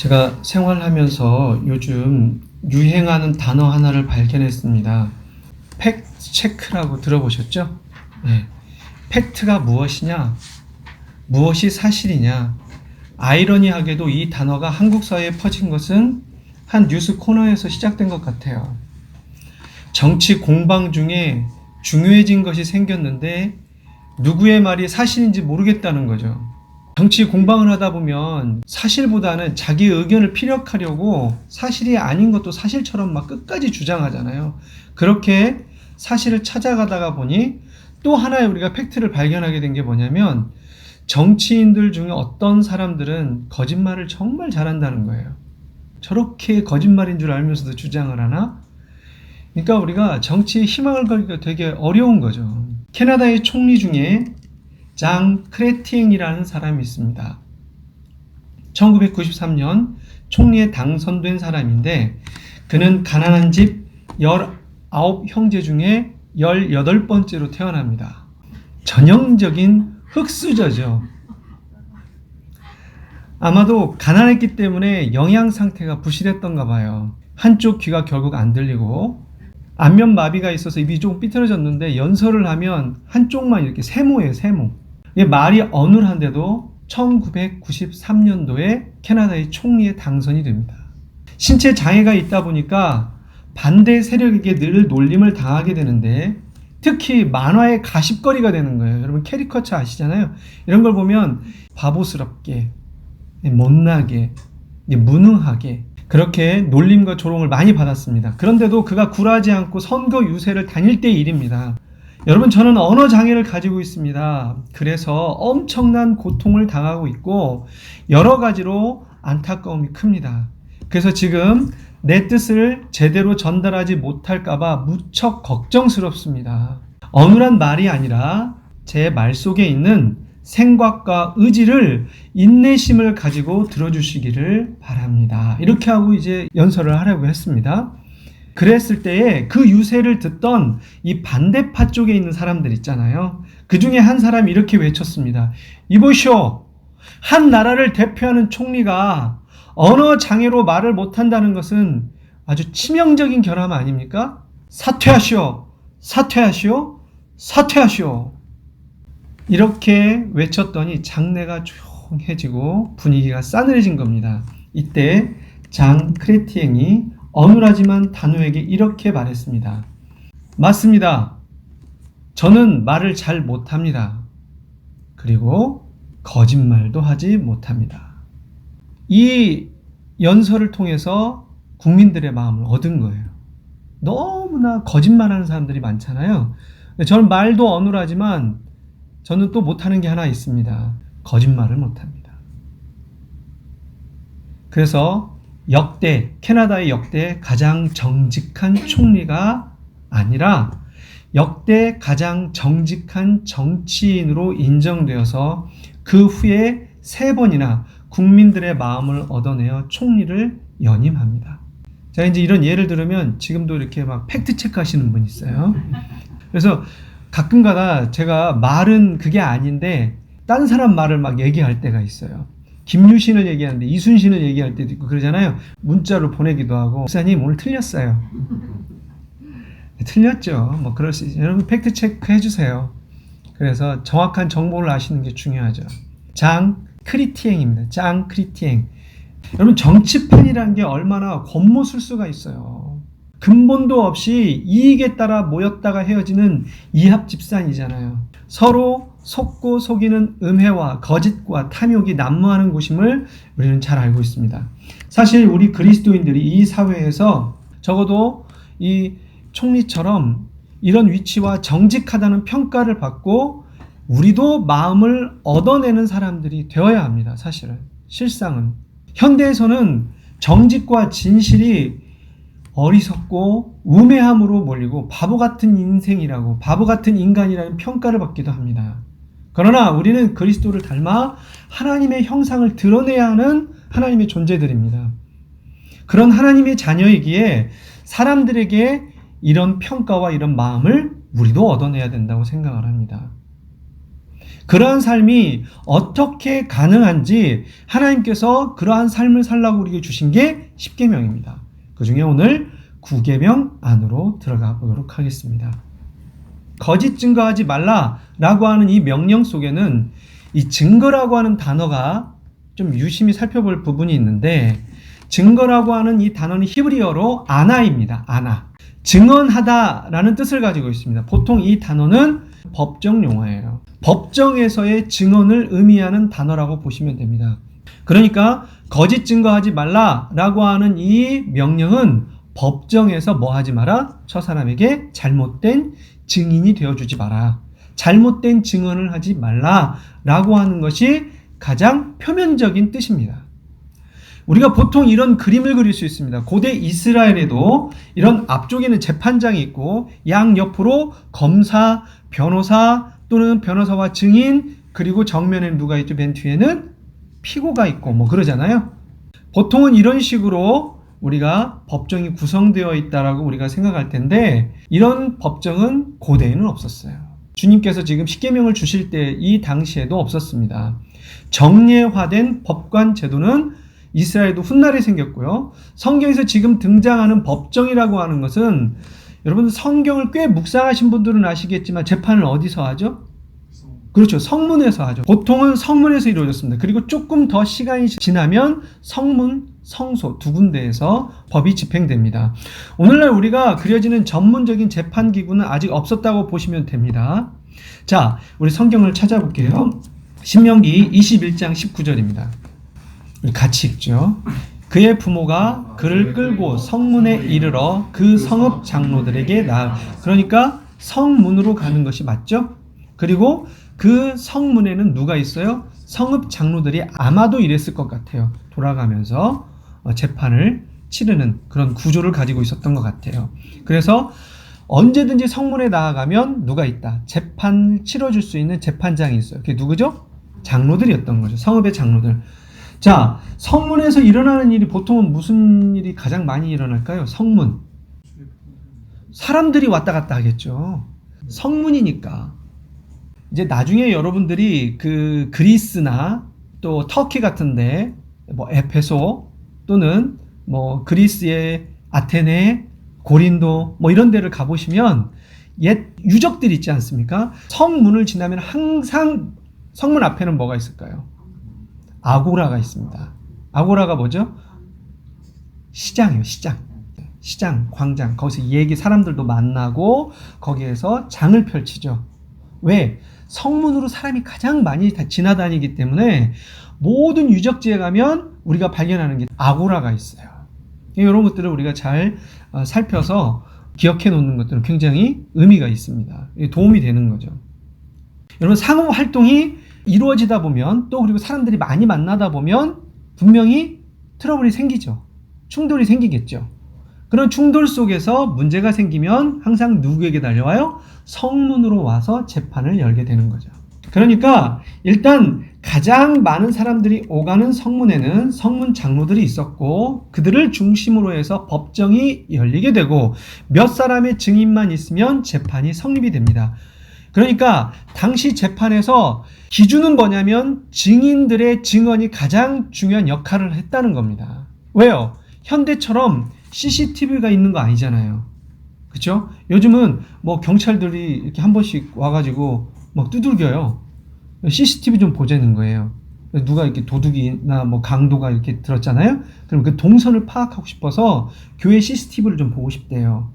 제가 생활하면서 요즘 유행하는 단어 하나를 발견했습니다. 팩트체크라고 들어보셨죠? 네. 팩트가 무엇이냐? 무엇이 사실이냐? 아이러니하게도 이 단어가 한국 사회에 퍼진 것은 한 뉴스 코너에서 시작된 것 같아요. 정치 공방 중에 중요해진 것이 생겼는데 누구의 말이 사실인지 모르겠다는 거죠. 정치 공방을 하다 보면 사실보다는 자기 의견을 피력하려고 사실이 아닌 것도 사실처럼 막 끝까지 주장하잖아요. 그렇게 사실을 찾아가다가 보니 또 하나의 우리가 팩트를 발견하게 된 게 뭐냐면 정치인들 중에 어떤 사람들은 거짓말을 정말 잘한다는 거예요. 저렇게 거짓말인 줄 알면서도 주장을 하나? 그러니까 우리가 정치에 희망을 걸기가 되게 어려운 거죠. 캐나다의 총리 중에 장 크레티앵이라는 사람이 있습니다. 1993년 총리에 당선된 사람인데 그는 가난한 집 19형제 중에 18번째로 태어납니다. 전형적인 흙수저죠. 아마도 가난했기 때문에 영양 상태가 부실했던가 봐요. 한쪽 귀가 결국 안 들리고 안면 마비가 있어서 입이 조금 삐뚤어졌는데 연설을 하면 한쪽만 이렇게 세모예요, 세모. 말이 어눌한데도 1993년도에 캐나다의 총리에 당선이 됩니다. 신체 장애가 있다 보니까 반대 세력에게 늘 놀림을 당하게 되는데 특히 만화의 가십거리가 되는 거예요. 여러분 캐리커처 아시잖아요. 이런 걸 보면 바보스럽게, 못나게, 무능하게 그렇게 놀림과 조롱을 많이 받았습니다. 그런데도 그가 굴하지 않고 선거 유세를 다닐 때의 일입니다. 여러분 저는 언어 장애를 가지고 있습니다. 그래서 엄청난 고통을 당하고 있고 여러 가지로 안타까움이 큽니다. 그래서 지금 내 뜻을 제대로 전달하지 못할까 봐 무척 걱정스럽습니다. 어눌한 말이 아니라 제 말 속에 있는 생각과 의지를 인내심을 가지고 들어주시기를 바랍니다. 이렇게 하고 이제 연설을 하려고 했습니다. 그랬을 때에 그 유세를 듣던 이 반대파 쪽에 있는 사람들 있잖아요. 그 중에 한 사람이 이렇게 외쳤습니다. 이보시오. 한 나라를 대표하는 총리가 언어 장애로 말을 못한다는 것은 아주 치명적인 결함 아닙니까? 사퇴하시오. 사퇴하시오. 사퇴하시오. 이렇게 외쳤더니 장내가 조용해지고 분위기가 싸늘해진 겁니다. 이때 장 크레티앵이 어눌하지만 단호하게 이렇게 말했습니다. 맞습니다. 저는 말을 잘 못합니다. 그리고 거짓말도 하지 못합니다. 이 연설을 통해서 국민들의 마음을 얻은 거예요. 너무나 거짓말하는 사람들이 많잖아요. 저는 말도 어눌하지만 저는 또 못하는 게 하나 있습니다. 거짓말을 못합니다. 그래서 캐나다의 역대 가장 정직한 총리가 아니라 역대 가장 정직한 정치인으로 인정되어서 그 후에 3번이나 국민들의 마음을 얻어내어 총리를 연임합니다. 자, 이제 이런 예를 들으면 지금도 이렇게 막 팩트 체크 하시는 분이 있어요. 그래서 가끔가다 제가 말은 그게 아닌데 딴 사람 말을 막 얘기할 때가 있어요. 김유신을 얘기하는데 이순신을 얘기할 때도 있고 그러잖아요. 문자로 보내기도 하고 목사님 오늘 틀렸어요. 틀렸죠. 뭐 그럴 수 있어요. 여러분 팩트 체크 해주세요. 그래서 정확한 정보를 아시는 게 중요하죠. 장 크리티앵입니다. 장 크리티앵. 여러분 정치판이라는 게 얼마나 권모술수가 있어요. 근본도 없이 이익에 따라 모였다가 헤어지는 이합집산이잖아요. 서로 속고 속이는 음해와 거짓과 탐욕이 난무하는 곳임을 우리는 잘 알고 있습니다. 사실 우리 그리스도인들이 이 사회에서 적어도 이 총리처럼 이런 위치와 정직하다는 평가를 받고 우리도 마음을 얻어내는 사람들이 되어야 합니다. 사실은 실상은 현대에서는 정직과 진실이 어리석고 우매함으로 몰리고 바보 같은 인생이라고 바보 같은 인간이라는 평가를 받기도 합니다. 그러나 우리는 그리스도를 닮아 하나님의 형상을 드러내야 하는 하나님의 존재들입니다. 그런 하나님의 자녀이기에 사람들에게 이런 평가와 이런 마음을 우리도 얻어내야 된다고 생각을 합니다. 그러한 삶이 어떻게 가능한지 하나님께서 그러한 삶을 살라고 우리에게 주신 게 10계명입니다. 그 중에 오늘 9계명 안으로 들어가 보도록 하겠습니다. 거짓 증거하지 말라라고 하는 이 명령 속에는 이 증거라고 하는 단어가 좀 유심히 살펴볼 부분이 있는데, 증거라고 하는 이 단어는 히브리어로 아나입니다. 아나. 증언하다라는 뜻을 가지고 있습니다. 보통 이 단어는 법정 용어예요. 법정에서의 증언을 의미하는 단어라고 보시면 됩니다. 그러니까 거짓 증거하지 말라라고 하는 이 명령은 법정에서 뭐 하지 마라? 저 사람에게 잘못된 증인이 되어주지 마라. 잘못된 증언을 하지 말라라고 하는 것이 가장 표면적인 뜻입니다. 우리가 보통 이런 그림을 그릴 수 있습니다. 고대 이스라엘에도 이런 앞쪽에는 재판장이 있고 양옆으로 검사, 변호사 또는 변호사와 증인, 그리고 정면에는 누가 있죠? 맨 뒤에는 피고가 있고 뭐 그러잖아요. 보통은 이런 식으로 우리가 법정이 구성되어 있다라고 우리가 생각할 텐데, 이런 법정은 고대에는 없었어요. 주님께서 지금 십계명을 주실 때 이 당시에도 없었습니다. 정례화된 법관 제도는 이스라엘도 훗날에 생겼고요. 성경에서 지금 등장하는 법정이라고 하는 것은, 여러분 성경을 꽤 묵상하신 분들은 아시겠지만 재판을 어디서 하죠? 그렇죠. 성문에서 하죠. 보통은 성문에서 이루어졌습니다. 그리고 조금 더 시간이 지나면 성문, 성소 두 군데에서 법이 집행됩니다. 오늘날 우리가 그려지는 전문적인 재판기구는 아직 없었다고 보시면 됩니다. 자, 우리 성경을 찾아볼게요. 신명기 21장 19절입니다. 우리 같이 읽죠. 그의 부모가 그를 끌고 성문에 이르러 그 성읍 장로들에게 그러니까 성문으로 가는 것이 맞죠? 그리고 그 성문에는 누가 있어요? 성읍 장로들이 아마도 이랬을 것 같아요. 돌아가면서 재판을 치르는 그런 구조를 가지고 있었던 것 같아요. 그래서 언제든지 성문에 나아가면 누가 있다? 재판 치러줄 수 있는 재판장이 있어요. 그게 누구죠? 장로들이었던 거죠. 성읍의 장로들. 자, 성문에서 일어나는 일이 보통은 무슨 일이 가장 많이 일어날까요? 성문. 사람들이 왔다 갔다 하겠죠. 성문이니까. 이제 나중에 여러분들이 그 그리스나 또 터키 같은데, 뭐 에페소 또는 뭐 그리스의 아테네, 고린도 뭐 이런 데를 가보시면 옛 유적들이 있지 않습니까? 성문을 지나면 항상 성문 앞에는 뭐가 있을까요? 아고라가 있습니다. 아고라가 뭐죠? 시장이에요. 시장, 광장. 거기서 사람들도 만나고 거기에서 장을 펼치죠. 왜? 성문으로 사람이 가장 많이 지나다니기 때문에 모든 유적지에 가면 우리가 발견하는 게 아고라가 있어요. 이런 것들을 우리가 잘 살펴서 기억해 놓는 것들은 굉장히 의미가 있습니다. 도움이 되는 거죠. 여러분, 상호 활동이 이루어지다 보면, 또 그리고 사람들이 많이 만나다 보면 분명히 트러블이 생기죠. 충돌이 생기겠죠. 그런 충돌 속에서 문제가 생기면 항상 누구에게 달려와요? 성문으로 와서 재판을 열게 되는 거죠. 그러니까 일단 가장 많은 사람들이 오가는 성문에는 성문 장로들이 있었고, 그들을 중심으로 해서 법정이 열리게 되고 몇 사람의 증인만 있으면 재판이 성립이 됩니다. 그러니까 당시 재판에서 기준은 뭐냐면 증인들의 증언이 가장 중요한 역할을 했다는 겁니다. 왜요? 현대처럼 CCTV가 있는 거 아니잖아요. 그렇죠? 요즘은 뭐 경찰들이 이렇게 한 번씩 와가지고 막 두들겨요. CCTV 좀 보자는 거예요. 누가 이렇게 도둑이나 뭐 강도가 이렇게 들었잖아요. 그럼 그 동선을 파악하고 싶어서 교회 CCTV를 좀 보고 싶대요.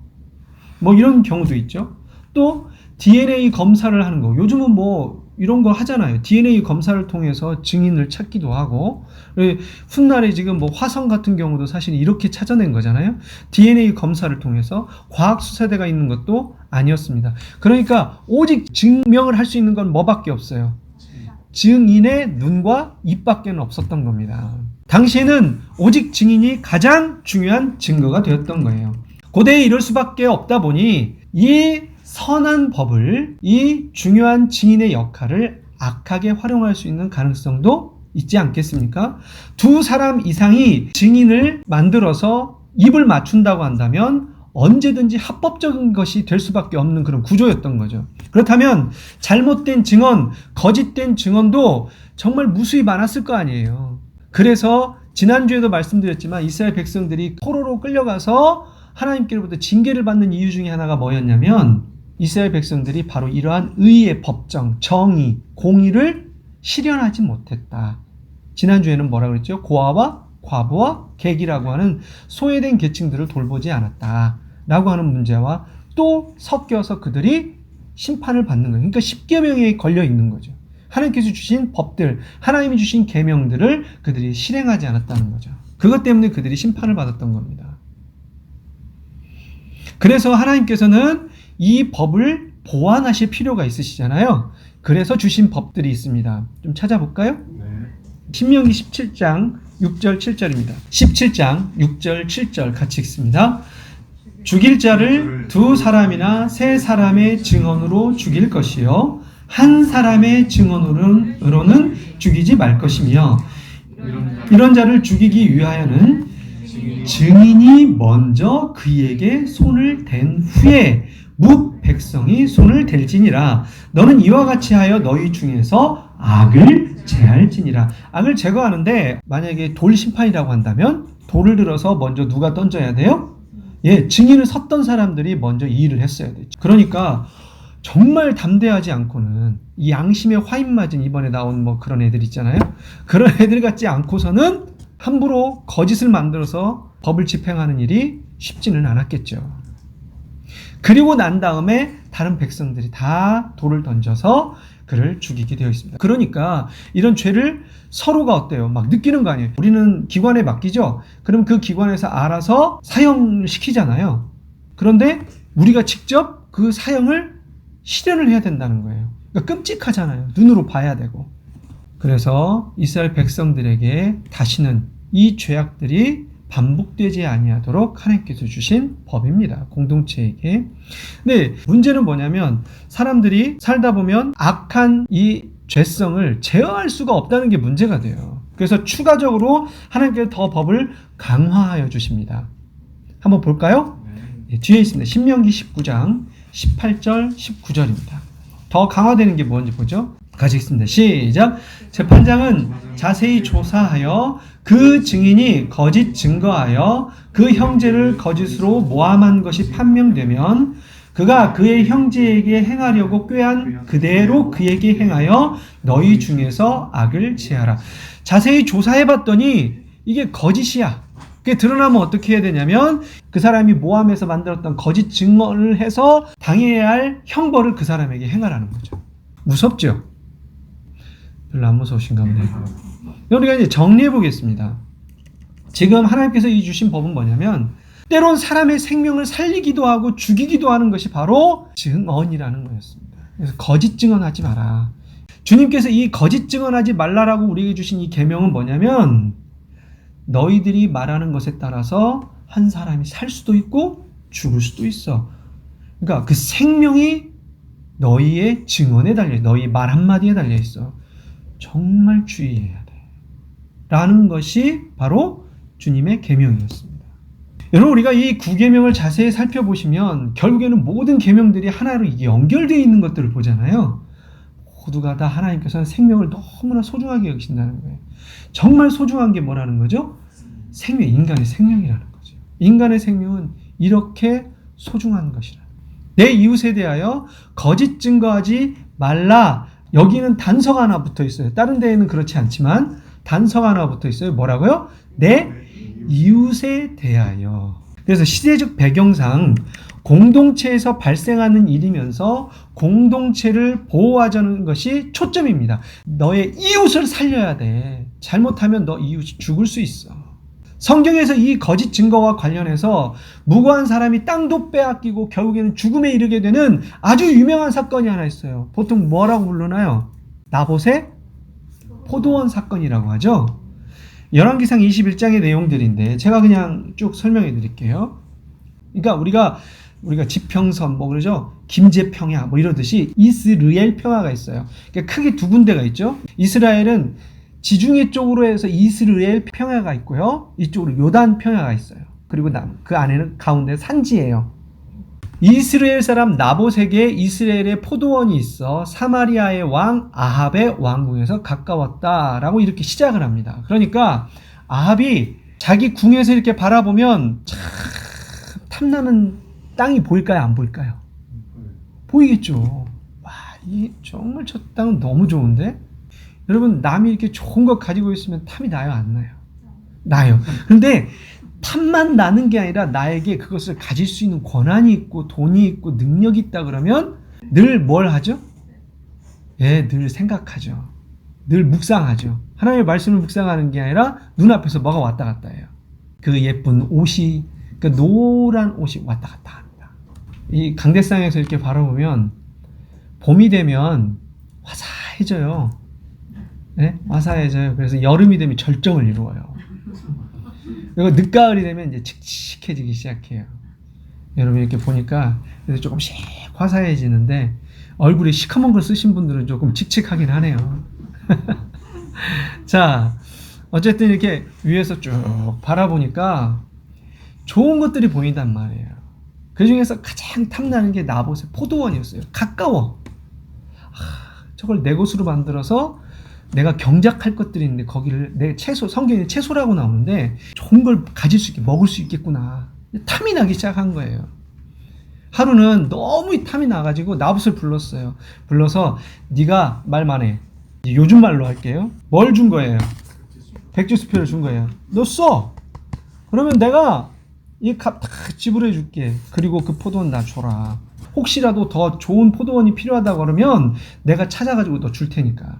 뭐 이런 경우도 있죠. 또 DNA 검사를 하는 거. 요즘은 뭐 이런 거 하잖아요. DNA 검사를 통해서 증인을 찾기도 하고, 훗날에 지금 뭐 화성 같은 경우도 사실 이렇게 찾아낸 거잖아요. DNA 검사를 통해서. 과학수사대가 있는 것도 아니었습니다. 그러니까 오직 증명을 할 수 있는 건 뭐밖에 없어요? 증인의 눈과 입밖에는 없었던 겁니다. 당시에는 오직 증인이 가장 중요한 증거가 되었던 거예요. 고대에 이럴 수밖에 없다 보니 이 선한 법을, 이 중요한 증인의 역할을 악하게 활용할 수 있는 가능성도 있지 않겠습니까? 두 사람 이상이 증인을 만들어서 입을 맞춘다고 한다면 언제든지 합법적인 것이 될 수밖에 없는 그런 구조였던 거죠. 그렇다면 잘못된 증언, 거짓된 증언도 정말 무수히 많았을 거 아니에요. 그래서 지난주에도 말씀드렸지만 이스라엘 백성들이 포로로 끌려가서 하나님께로부터 징계를 받는 이유 중에 하나가 뭐였냐면 이스라엘 백성들이 바로 이러한 의의 법정, 정의, 공의를 실현하지 못했다. 지난주에는 뭐라고 그랬죠? 고아와 과부와 객이라고 하는 소외된 계층들을 돌보지 않았다 라고 하는 문제와 또 섞여서 그들이 심판을 받는 거예요. 그러니까 십계명에 걸려 있는 거죠. 하나님께서 주신 법들, 하나님이 주신 계명들을 그들이 실행하지 않았다는 거죠. 그것 때문에 그들이 심판을 받았던 겁니다. 그래서 하나님께서는 이 법을 보완하실 필요가 있으시잖아요. 그래서 주신 법들이 있습니다. 좀 찾아볼까요? 네. 신명기 17장 6절 7절입니다. 17장 6절 7절 같이 읽습니다. 죽일 자를 두 사람이나 세 사람의 증언으로 죽일 것이요 한 사람의 증언으로는 죽이지 말 것이며 이런 자를 죽이기 위하여는 증인이 먼저 그에게 손을 댄 후에 뭇 백성이 손을 댈지니라. 너는 이와 같이 하여 너희 중에서 악을 제할지니라. 악을 제거하는데 만약에 돌 심판이라고 한다면 돌을 들어서 먼저 누가 던져야 돼요? 증인을 섰던 사람들이 먼저 이 일을 했어야 되죠. 그러니까 정말 담대하지 않고는 이 양심에 화인 맞은 이번에 나온 뭐 그런 애들 있잖아요. 그런 애들 같지 않고서는 함부로 거짓을 만들어서 법을 집행하는 일이 쉽지는 않았겠죠. 그리고 난 다음에 다른 백성들이 다 돌을 던져서 그를 죽이게 되어 있습니다. 그러니까 이런 죄를 서로가 어때요? 막 느끼는 거 아니에요. 우리는 기관에 맡기죠. 그럼 그 기관에서 알아서 사형시키잖아요. 그런데 우리가 직접 그 사형을 실현을 해야 된다는 거예요. 그러니까 끔찍하잖아요. 눈으로 봐야 되고. 그래서 이스라엘 백성들에게 다시는 이 죄악들이 반복되지 아니하도록 하나님께서 주신 법입니다. 공동체에게. 근데 문제는 뭐냐면 사람들이 살다 보면 악한 이 죄성을 제어할 수가 없다는 게 문제가 돼요. 그래서 추가적으로 하나님께서 더 법을 강화하여 주십니다. 한번 볼까요? 뒤에 있습니다. 신명기 19장 18절 19절입니다. 더 강화되는 게 뭔지 보죠. 같이 읽습니다. 시작. 재판장은 자세히 조사하여 그 증인이 거짓 증거하여 그 형제를 거짓으로 모함한 것이 판명되면 그가 그의 형제에게 행하려고 꾀한 그대로 그에게 행하여 너희 중에서 악을 제하라. 자세히 조사해봤더니 이게 거짓이야. 그게 드러나면 어떻게 해야 되냐면 그 사람이 모함해서 만들었던 거짓 증언을 해서 당해야 할 형벌을 그 사람에게 행하라는 거죠. 무섭죠? 별로 안 무서우신가 보네요. 우리가 이제 정리해 보겠습니다. 지금 하나님께서 이 주신 법은 뭐냐면 때론 사람의 생명을 살리기도 하고 죽이기도 하는 것이 바로 증언이라는 거였습니다. 그래서 거짓 증언하지 마라. 주님께서 이 거짓 증언하지 말라라고 우리에게 주신 이 계명은 뭐냐면 너희들이 말하는 것에 따라서 한 사람이 살 수도 있고 죽을 수도 있어. 그러니까 그 생명이 너희의 증언에 달려, 너희 말 한마디에 달려 있어. 정말 주의해야 돼. 라는 것이 바로 주님의 계명이었습니다. 여러분, 우리가 이 9계명을 자세히 살펴보시면 결국에는 모든 계명들이 하나로 연결되어 있는 것들을 보잖아요. 모두가 다 하나님께서는 생명을 너무나 소중하게 여기신다는 거예요. 정말 소중한 게 뭐라는 거죠? 생명, 인간의 생명이라는 거죠. 인간의 생명은 이렇게 소중한 것이라. 내 이웃에 대하여 거짓 증거하지 말라. 여기는 단서가 하나 붙어 있어요. 다른 데에는 그렇지 않지만 단서가 하나 붙어 있어요. 뭐라고요? 내 이웃에 대하여. 그래서 시대적 배경상 공동체에서 발생하는 일이면서 공동체를 보호하자는 것이 초점입니다. 너의 이웃을 살려야 돼. 잘못하면 너 이웃이 죽을 수 있어. 성경에서 이 거짓 증거와 관련해서 무고한 사람이 땅도 빼앗기고 결국에는 죽음에 이르게 되는 아주 유명한 사건이 하나 있어요. 보통 뭐라고 부르나요? 나봇의 포도원 사건이라고 하죠. 열왕기상 21장의 내용들인데 제가 그냥 쭉 설명해 드릴게요. 그러니까 우리가 지평선 뭐 그러죠? 김제평야 뭐 이러듯이 이스르엘 평야가 있어요. 그러니까 크게 두 군데가 있죠. 이스라엘은 지중해 쪽으로 해서 이스라엘 평야가 있고요. 이쪽으로 요단 평야가 있어요. 그리고 그 안에는 가운데 산지예요. 이스라엘 사람 나봇에게 이스라엘의 포도원이 있어 사마리아의 왕 아합의 왕궁에서 가까웠다라고 이렇게 시작을 합니다. 그러니까 아합이 자기 궁에서 이렇게 바라보면 참 탐나는 땅이 보일까요? 안 보일까요? 보이겠죠. 와, 이 정말 저 땅은 너무 좋은데? 여러분, 남이 이렇게 좋은 거 가지고 있으면 탐이 나요? 안 나요? 나요. 그런데 탐만 나는 게 아니라 나에게 그것을 가질 수 있는 권한이 있고 돈이 있고 능력이 있다 그러면 늘 뭘 하죠? 예, 늘 생각하죠. 늘 묵상하죠. 하나님의 말씀을 묵상하는 게 아니라 눈앞에서 뭐가 왔다 갔다 해요. 그 예쁜 옷이, 그 노란 옷이 왔다 갔다 합니다. 이 강대상에서 이렇게 바라보면 봄이 되면 화사해져요. 네? 화사해져요. 그래서 여름이 되면 절정을 이루어요. 그리고 늦가을이 되면 이제 칙칙해지기 시작해요. 여러분 이렇게 보니까 그래서 조금씩 화사해지는데 얼굴에 시커먼 걸 쓰신 분들은 조금 칙칙하긴 하네요. 자, 어쨌든 이렇게 위에서 쭉 바라보니까 좋은 것들이 보인단 말이에요. 그 중에서 가장 탐나는 게 나봇의 포도원이었어요. 가까워. 저걸 내 것으로 만들어서 내가 경작할 것들이 있는데 거기를 내 채소, 성경에 채소라고 나오는데 좋은 걸 가질 수 있게 먹을 수 있겠구나. 탐이 나기 시작한 거예요. 하루는 너무 탐이 나가지고 나봇을 불렀어요. 불러서 네가 말만 해. 요즘 말로 할게요. 뭘 준 거예요? 백지수표를 준 거예요. 너 써. 그러면 내가 이 값 다 지불해 줄게. 그리고 그 포도원 나 줘라. 혹시라도 더 좋은 포도원이 필요하다 그러면 내가 찾아가지고 너 줄 테니까.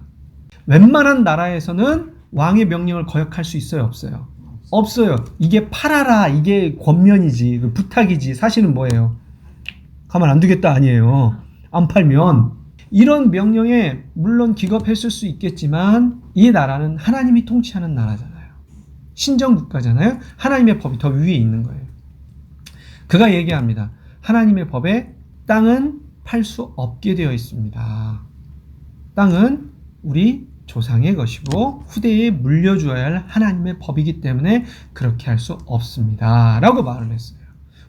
웬만한 나라에서는 왕의 명령을 거역할 수 있어요? 없어요? 없어요. 이게 팔아라. 이게 권면이지. 부탁이지. 사실은 뭐예요? 가만 안 두겠다 아니에요. 안 팔면. 이런 명령에 물론 기겁했을 수 있겠지만 이 나라는 하나님이 통치하는 나라잖아요. 신정국가잖아요. 하나님의 법이 더 위에 있는 거예요. 그가 얘기합니다. 하나님의 법에 땅은 팔 수 없게 되어 있습니다. 땅은 우리 조상의 것이고 후대에 물려주어야 할 하나님의 법이기 때문에 그렇게 할 수 없습니다. 라고 말을 했어요.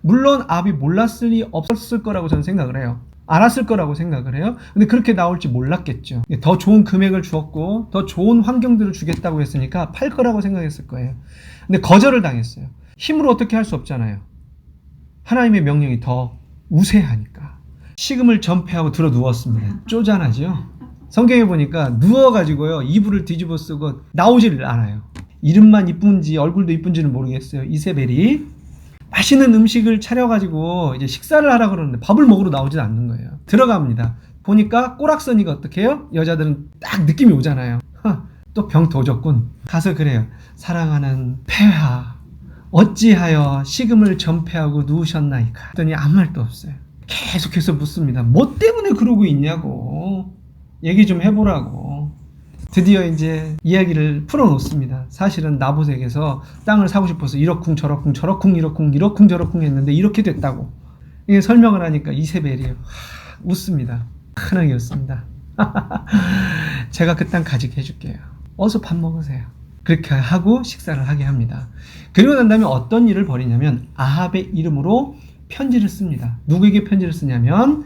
물론 아합이 몰랐을 리 없었을 거라고 저는 생각을 해요. 알았을 거라고 생각을 해요. 근데 그렇게 나올지 몰랐겠죠. 더 좋은 금액을 주었고 더 좋은 환경들을 주겠다고 했으니까 팔 거라고 생각했을 거예요. 근데 거절을 당했어요. 힘으로 어떻게 할 수 없잖아요. 하나님의 명령이 더 우세하니까. 식음을 전폐하고 들어 누웠습니다. 쪼잔하죠? 성경에 보니까 누워가지고요. 이불을 뒤집어 쓰고 나오지를 않아요. 이름만 이쁜지 얼굴도 이쁜지는 모르겠어요. 이세벨이 맛있는 음식을 차려가지고 이제 식사를 하라 그러는데 밥을 먹으러 나오지 않는 거예요. 들어갑니다. 보니까 꼬락서니가 어떻게 해요? 여자들은 딱 느낌이 오잖아요. 또 병 도졌군. 가서 그래요. 사랑하는 폐하 어찌하여 식음을 전폐하고 누우셨나이까? 했더니 아무 말도 없어요. 계속해서 묻습니다. 뭐 때문에 그러고 있냐고. 얘기 좀 해보라고. 드디어 이제 이야기를 풀어놓습니다. 사실은 나봇에게서 땅을 사고 싶어서 이러쿵 저러쿵 저러쿵 이러쿵 저러쿵 했는데 이렇게 됐다고. 이게 설명을 하니까 이세벨이 웃습니다. 큰하게 웃습니다. 제가 그 땅 가지게 해줄게요. 어서 밥 먹으세요. 그렇게 하고 식사를 하게 합니다. 그리고 난 다음에 어떤 일을 벌이냐면 아합의 이름으로 편지를 씁니다. 누구에게 편지를 쓰냐면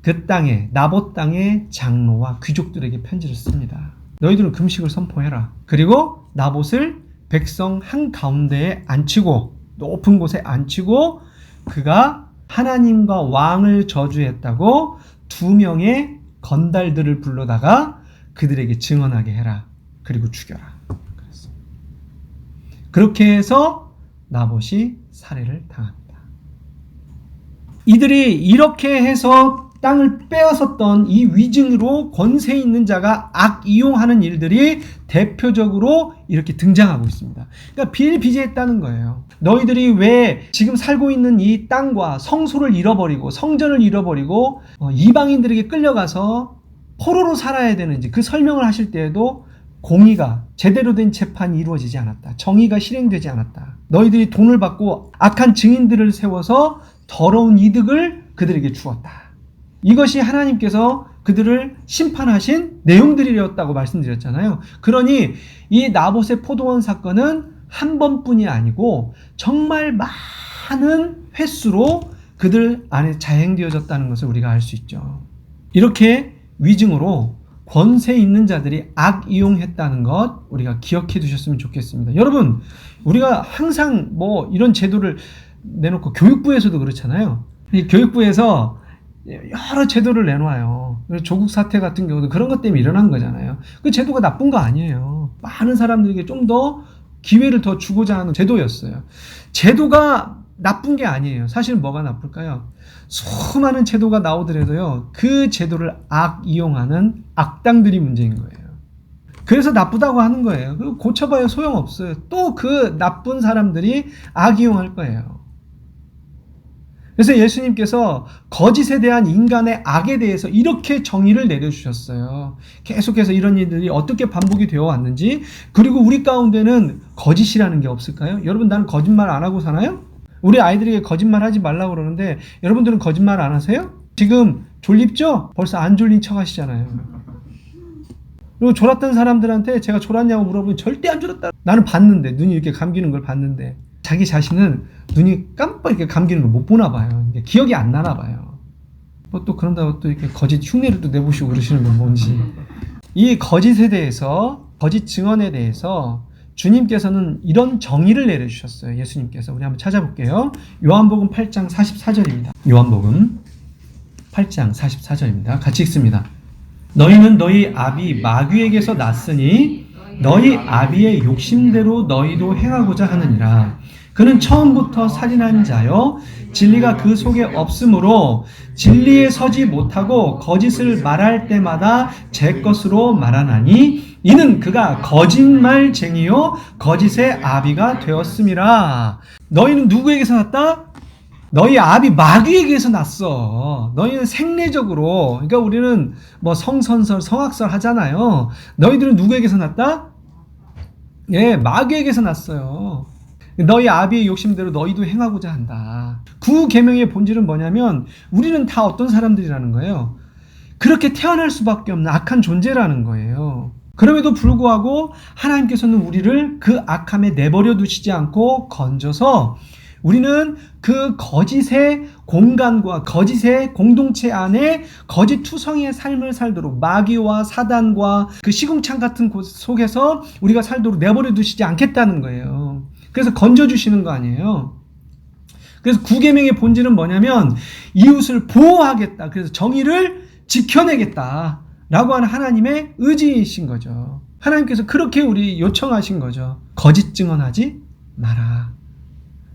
그 땅에 나봇 땅의 장로와 귀족들에게 편지를 씁니다. 너희들은 금식을 선포해라. 그리고 나봇을 백성 한가운데에 앉히고 높은 곳에 앉히고 그가 하나님과 왕을 저주했다고 2명의 건달들을 불러다가 그들에게 증언하게 해라. 그리고 죽여라. 그랬습니다. 그렇게 해서 나봇이 살해를 당합니다. 이들이 이렇게 해서 땅을 빼앗았던 이 위증으로 권세 있는 자가 악이용하는 일들이 대표적으로 이렇게 등장하고 있습니다. 그러니까 비일비재했다는 거예요. 너희들이 왜 지금 살고 있는 이 땅과 성소를 잃어버리고 성전을 잃어버리고 이방인들에게 끌려가서 포로로 살아야 되는지 그 설명을 하실 때에도 공의가 제대로 된 재판이 이루어지지 않았다. 정의가 실행되지 않았다. 너희들이 돈을 받고 악한 증인들을 세워서 더러운 이득을 그들에게 주었다. 이것이 하나님께서 그들을 심판하신 내용들이었다고 말씀드렸잖아요. 그러니 이 나봇의 포도원 사건은 한 번뿐이 아니고 정말 많은 횟수로 그들 안에 자행되어졌다는 것을 우리가 알 수 있죠. 이렇게 위증으로 권세 있는 자들이 악이용했다는 것 우리가 기억해 두셨으면 좋겠습니다. 여러분, 우리가 항상 뭐 이런 제도를 내놓고 교육부에서도 그렇잖아요. 이 교육부에서 여러 제도를 내놓아요. 조국 사태 같은 경우도 그런 것 때문에 일어난 거잖아요. 그 제도가 나쁜 거 아니에요. 많은 사람들에게 좀 더 기회를 더 주고자 하는 제도였어요. 제도가 나쁜 게 아니에요. 사실 뭐가 나쁠까요? 수많은 제도가 나오더라도요, 그 제도를 악이용하는 악당들이 문제인 거예요. 그래서 나쁘다고 하는 거예요. 그리고 고쳐봐야 소용없어요. 또 그 나쁜 사람들이 악이용할 거예요. 그래서 예수님께서 거짓에 대한 인간의 악에 대해서 이렇게 정의를 내려주셨어요. 계속해서 이런 일들이 어떻게 반복이 되어 왔는지, 그리고 우리 가운데는 거짓이라는 게 없을까요? 여러분, 나는 거짓말 안 하고 사나요? 우리 아이들에게 거짓말 하지 말라고 그러는데 여러분들은 거짓말 안 하세요? 지금 졸립죠? 벌써 안 졸린 척 하시잖아요. 그리고 졸았던 사람들한테 제가 졸았냐고 물어보면 절대 안 졸았다. 나는 봤는데, 눈이 이렇게 감기는 걸 봤는데 자기 자신은 눈이 깜빡 이렇게 감기는 걸 못 보나 봐요. 기억이 안 나나 봐요. 뭐 또 그런다고 또 이렇게 거짓 흉내를 또 내보시고 그러시는 건 뭔지. 이 거짓에 대해서, 거짓 증언에 대해서 주님께서는 이런 정의를 내려주셨어요. 예수님께서. 우리 한번 찾아볼게요. 요한복음 8장 44절입니다. 요한복음 8장 44절입니다. 같이 읽습니다. 너희는 너희 아비 마귀에게서 났으니 너희 아비의 욕심대로 너희도 행하고자 하느니라. 그는 처음부터 살인한 자요 진리가 그 속에 없으므로 진리에 서지 못하고 거짓을 말할 때마다 제 것으로 말하나니 이는 그가 거짓말쟁이요 거짓의 아비가 되었음이라. 너희는 누구에게서 났다? 너희 아비 마귀에게서 났어. 너희는 생리적으로, 그러니까 우리는 뭐 성선설, 성악설 하잖아요. 너희들은 누구에게서 났다? 예, 마귀에게서 났어요. 너희 아비의 욕심대로 너희도 행하고자 한다. 구계명의 본질은 뭐냐면 우리는 다 어떤 사람들이라는 거예요. 그렇게 태어날 수밖에 없는 악한 존재라는 거예요. 그럼에도 불구하고 하나님께서는 우리를 그 악함에 내버려 두시지 않고 건져서 우리는 그 거짓의 공간과 거짓의 공동체 안에 거짓 투성이의 삶을 살도록, 마귀와 사단과 그 시궁창 같은 곳 속에서 우리가 살도록 내버려 두시지 않겠다는 거예요. 그래서 건져주시는 거 아니에요. 그래서 구계명의 본질은 뭐냐면 이웃을 보호하겠다. 그래서 정의를 지켜내겠다 라고 하는 하나님의 의지이신 거죠. 하나님께서 그렇게 우리 요청하신 거죠. 거짓 증언하지 마라.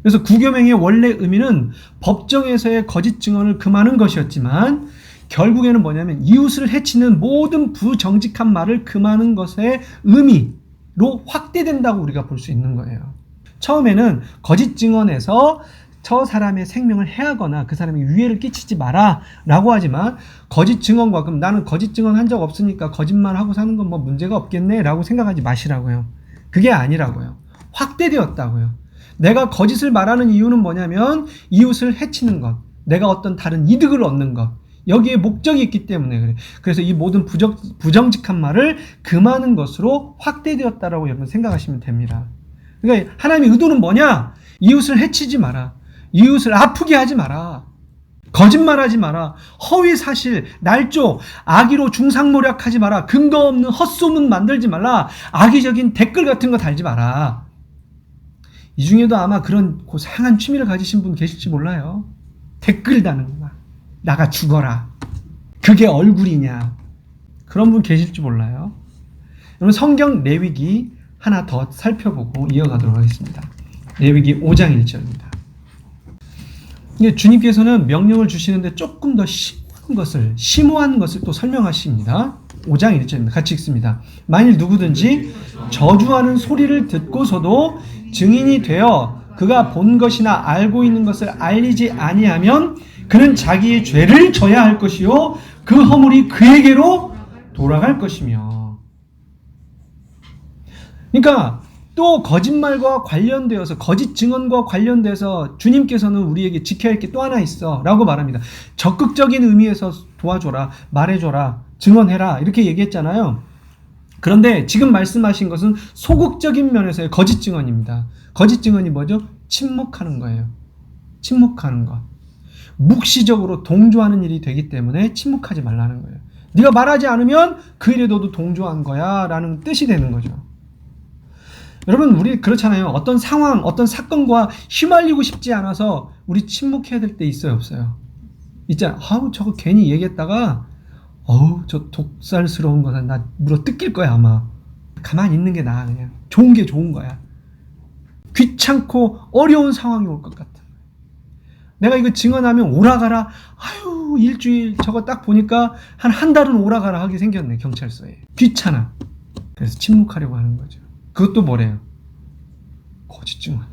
그래서 구계명의 원래 의미는 법정에서의 거짓 증언을 금하는 것이었지만 결국에는 뭐냐면 이웃을 해치는 모든 부정직한 말을 금하는 것의 의미로 확대된다고 우리가 볼 수 있는 거예요. 처음에는 거짓 증언에서 저 사람의 생명을 해하거나 그 사람에게 위해를 끼치지 마라 라고 하지만 거짓 증언과 그럼 나는 거짓 증언 한 적 없으니까 거짓말하고 사는 건 뭐 문제가 없겠네 라고 생각하지 마시라고요. 그게 아니라고요. 확대되었다고요. 내가 거짓을 말하는 이유는 뭐냐면 이웃을 해치는 것, 내가 어떤 다른 이득을 얻는 것, 여기에 목적이 있기 때문에 그래. 그래서 이 모든 부정직한 말을 금하는 것으로 확대되었다라고 여러분 생각하시면 됩니다. 그러니까 하나님의 의도는 뭐냐? 이웃을 해치지 마라. 이웃을 아프게 하지 마라. 거짓말하지 마라. 허위 사실, 날조, 악의로 중상모략하지 마라. 근거 없는 헛소문 만들지 말라. 악의적인 댓글 같은 거 달지 마라. 이 중에도 아마 그런 고상한 취미를 가지신 분 계실지 몰라요. 댓글 다는 거야. 나가 죽어라. 그게 얼굴이냐. 그런 분 계실지 몰라요. 여러분 성경 레위기 하나 더 살펴보고 이어가도록 하겠습니다. 레위기 5장 1절입니다. 주님께서는 명령을 주시는데 조금 더 심오한 것을 또 설명하십니다. 5장 1절입니다. 같이 읽습니다. 만일 누구든지 저주하는 소리를 듣고서도 증인이 되어 그가 본 것이나 알고 있는 것을 알리지 아니하면 그는 자기의 죄를 져야 할 것이요 그 허물이 그에게로 돌아갈 것이며. 그러니까 또 거짓말과 관련되어서 거짓 증언과 관련돼서 주님께서는 우리에게 지켜야 할 게 또 하나 있어 라고 말합니다. 적극적인 의미에서 도와줘라, 말해줘라, 증언해라 이렇게 얘기했잖아요. 그런데 지금 말씀하신 것은 소극적인 면에서의 거짓 증언입니다. 거짓 증언이 뭐죠? 침묵하는 거예요. 침묵하는 것. 묵시적으로 동조하는 일이 되기 때문에 침묵하지 말라는 거예요. 네가 말하지 않으면 그 일에 너도 동조한 거야 라는 뜻이 되는 거죠. 여러분, 우리 그렇잖아요. 어떤 상황, 어떤 사건과 휘말리고 싶지 않아서 우리 침묵해야 될 때 있어요, 없어요? 있잖아. 아우, 저거 괜히 얘기했다가 저 독살스러운 거다. 나 물어 뜯길 거야, 아마. 가만히 있는 게 나아, 그냥. 좋은 게 좋은 거야. 귀찮고 어려운 상황이 올 것 같아. 내가 이거 증언하면 오라가라. 아유, 일주일 저거 딱 보니까 한 달은 오라가라 하게 생겼네, 경찰서에. 귀찮아. 그래서 침묵하려고 하는 거죠. 그것도 뭐래요? 거짓 증언이래요.